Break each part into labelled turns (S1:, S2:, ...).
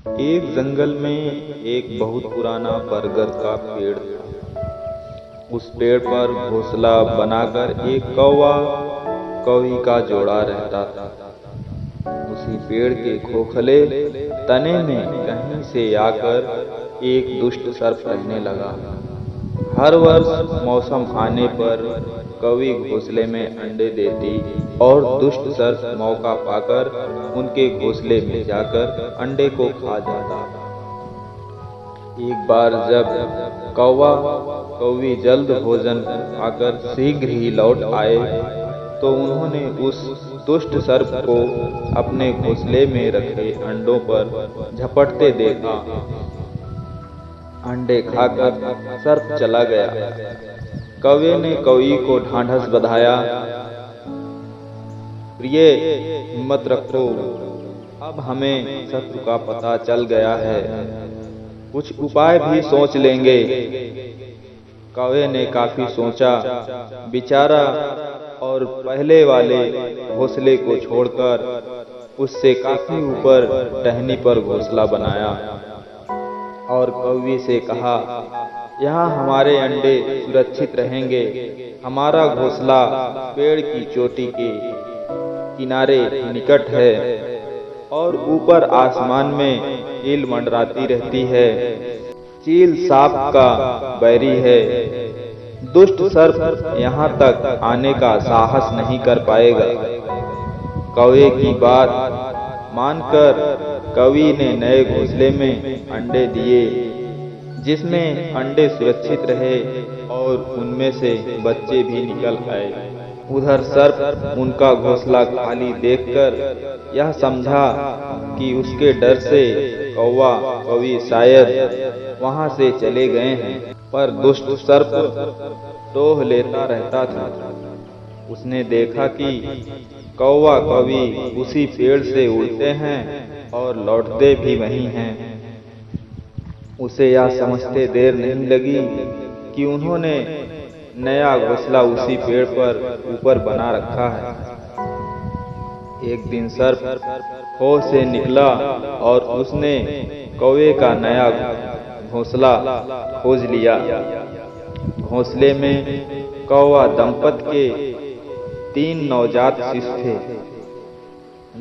S1: एक जंगल में एक बहुत पुराना बरगद का पेड़ था। उस पेड़ पर घोंसला बनाकर एक कौवा कौवी का जोड़ा रहता था। उसी पेड़ के खोखले तने में कहीं से आकर एक दुष्ट सर्प रहने लगा। हर वर्ष मौसम आने पर कौवी घोंसले में अंडे देती और दुष्ट सर्प मौका पाकर उनके घोंसले में जाकर अंडे को खा जाता। एक बार जब कौवा कौवी जल्द भोजन खाकर शीघ्र ही लौट आए तो उन्होंने उस दुष्ट सर्प को अपने घोंसले में रखे अंडों पर झपटते देखा। अंडे खाकर सर्प चला गया। कौवे ने कौवी को ढांढस बंधाया, प्रिय हिम्मत रखो, अब हमें शत्रु का पता चल गया है, कुछ उपाय भी सोच लेंगे। कौवे ने काफी सोचा विचारा और पहले वाले घोंसले को छोड़कर उससे काफी ऊपर टहनी पर घोंसला बनाया और कौवी से कहा, यहाँ हमारे अंडे सुरक्षित रहेंगे। हमारा घोंसला पेड़ की चोटी के किनारे निकट है और ऊपर आसमान में चील मंडराती रहती है। चील सांप का बैरी है। दुष्ट सर्प यहाँ तक आने का साहस नहीं कर पाएगा। कौवे की बात मानकर कौवी ने नए घोंसले में अंडे दिए, जिसमें अंडे सुरक्षित रहे और उनमें से बच्चे भी निकल आए। उधर सर्प उनका घोंसला खाली देखकर यह समझा कि उसके डर से कौवा कौवी शायद वहां से चले गए हैं, पर दुष्ट सर्प टोह लेता रहता था। उसने देखा कि कौवा कौवी उसी पेड़ से उड़ते हैं और लौटते भी वहीं हैं। उसे यह समझते देर नहीं लगी कि उन्होंने नया घोंसला उसी पेड़ पर ऊपर बना रखा है। एक दिन सर्प खोह से निकला और उसने कौवे का नया घोंसला खोज लिया। घोंसले में कौवा दंपत के 3 नवजात शिशु थे।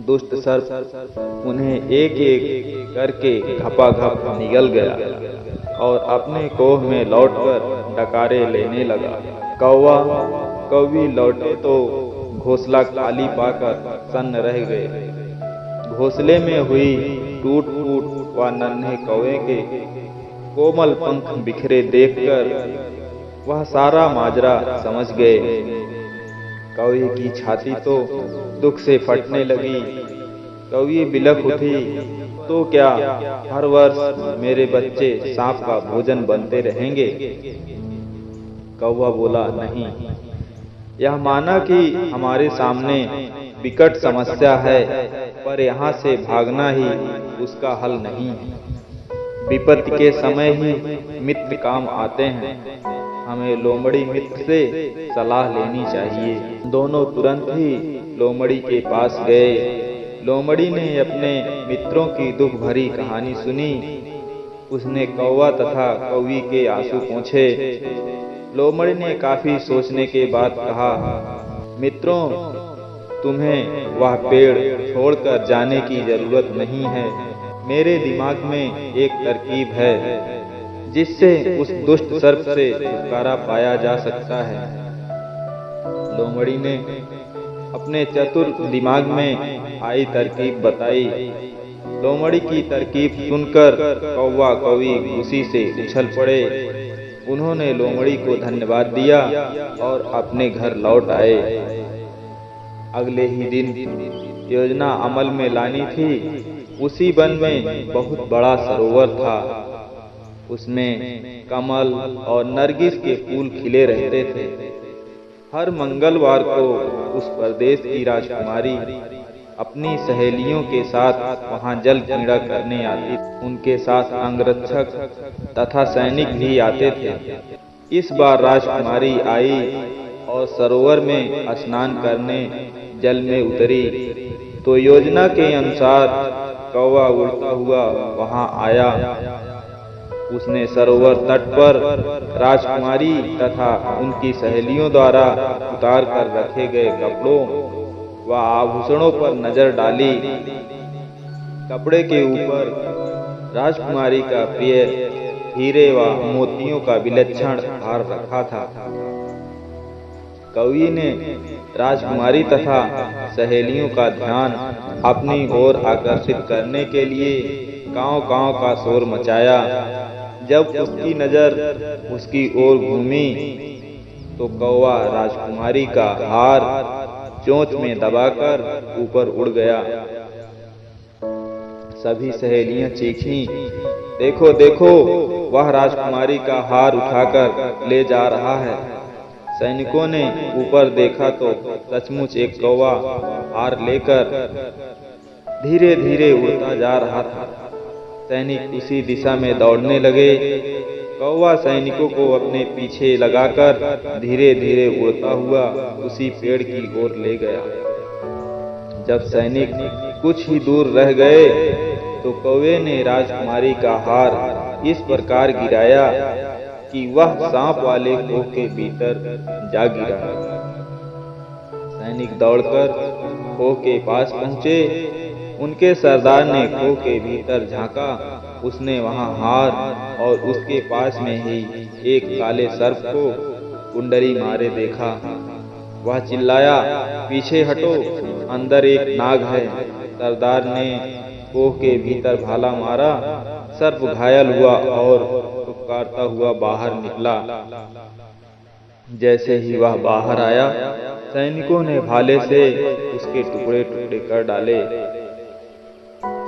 S1: दुष्ट सर्प उन्हें एक एक करके घपाघप निगल गया और अपने कोह में लौटकर डकारे लेने लगा। कौवा कौवी लौटे तो घोंसला खाली पाकर सन्न रह गए। घोंसले में हुई टूट फूट व नन्हे कौवे के कोमल पंख बिखरे देखकर वह सारा माजरा समझ गए। कौवे की छाती तो दुख से फटने लगी। कौवी बिलख उठी, तो क्या हर वर्ष मेरे बच्चे सांप का भोजन बनते रहेंगे? कौवा बोला, नहीं, यह माना कि हमारे सामने विकट समस्या है, पर यहाँ से भागना ही उसका हल नहीं है। विपत्ति के समय ही मित्र काम आते हैं। हमें लोमड़ी मित्र से सलाह लेनी चाहिए। दोनों तुरंत ही लोमड़ी के पास गए। लोमड़ी ने अपने मित्रों की दुख भरी कहानी सुनी। उसने कौवा तथा कौवी के आंसू पोंछे। लोमड़ी ने काफी सोचने के बाद कहा, मित्रों, तुम्हें वह पेड़ छोड़कर जाने की जरूरत नहीं है। मेरे दिमाग में एक तरकीब है जिससे उस दुष्ट सर्प से छुटकारा पाया जा सकता है। लोमड़ी ने अपने चतुर दिमाग में आई तरकीब बताई। लोमड़ी की तरकीब सुनकर कौवा कौवी खुशी से उछल पड़े। उन्होंने लोमड़ी को धन्यवाद दिया और अपने घर लौट आए। अगले ही दिन योजना अमल में लानी थी। उसी वन में बहुत बड़ा सरोवर था। उसमें कमल और नरगिस के फूल खिले रहते थे। हर मंगलवार को उस प्रदेश की राजकुमारी अपनी सहेलियों के साथ वहां जल क्रीड़ा करने आती। उनके साथ अंगरक्षक तथा सैनिक भी आते थे। इस बार राजकुमारी आई और सरोवर में स्नान करने जल में उतरी तो योजना के अनुसार कौवा उड़ता हुआ वहां आया। उसने सरोवर तट पर राजकुमारी तथा उनकी सहेलियों द्वारा उतार कर रखे गए कपड़ों व आभूषणों पर नजर डाली। कपड़े के ऊपर राजकुमारी का प्रिय हीरे व मोतियों का विलक्षण हार रखा था। कवि ने राजकुमारी तथा सहेलियों का ध्यान अपनी ओर आकर्षित करने के लिए कांव कांव का शोर मचाया। जब उसकी नजर उसकी ओर घूमी तो कौवा राजकुमारी का हार चोंच में दबाकर ऊपर उड़ गया। सभी सहेलियां चीखीं, देखो देखो, वह राजकुमारी का हार उठाकर ले जा रहा है। सैनिकों ने ऊपर देखा तो सचमुच एक कौवा हार लेकर धीरे धीरे उड़ता जा रहा था। सैनिक उसी दिशा में दौड़ने लगे। कौवा सैनिकों को अपने पीछे लगाकर धीरे धीरे उड़ता हुआ उसी पेड़ की ओर ले गया। जब सैनिक कुछ ही दूर रह गए तो कौवे ने राजकुमारी का हार इस प्रकार गिराया कि वह सांप वाले खोह के भीतर जा गिरा। सैनिक दौड़कर खोह के पास पहुंचे। उनके सरदार ने खोह के भीतर झांका। उसने वहां हार और उसके पास में ही एक काले सर्प को कुंडली मारे देखा। वह चिल्लाया, पीछे हटो, अंदर एक नाग है। सरदार ने खोह के भीतर भाला मारा। सर्प घायल हुआ और पुकारता हुआ बाहर निकला। जैसे ही वह बाहर आया, सैनिकों ने भाले से उसके टुकड़े टुकड़े कर डाले।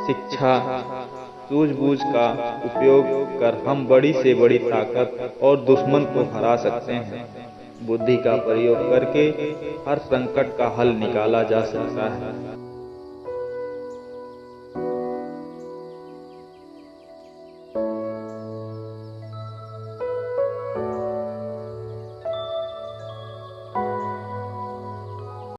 S1: शिक्षा सूझबूझ का उपयोग कर हम बड़ी से बड़ी ताकत और दुश्मन को हरा सकते हैं। बुद्धि का प्रयोग करके हर संकट का हल निकाला जा सकता है।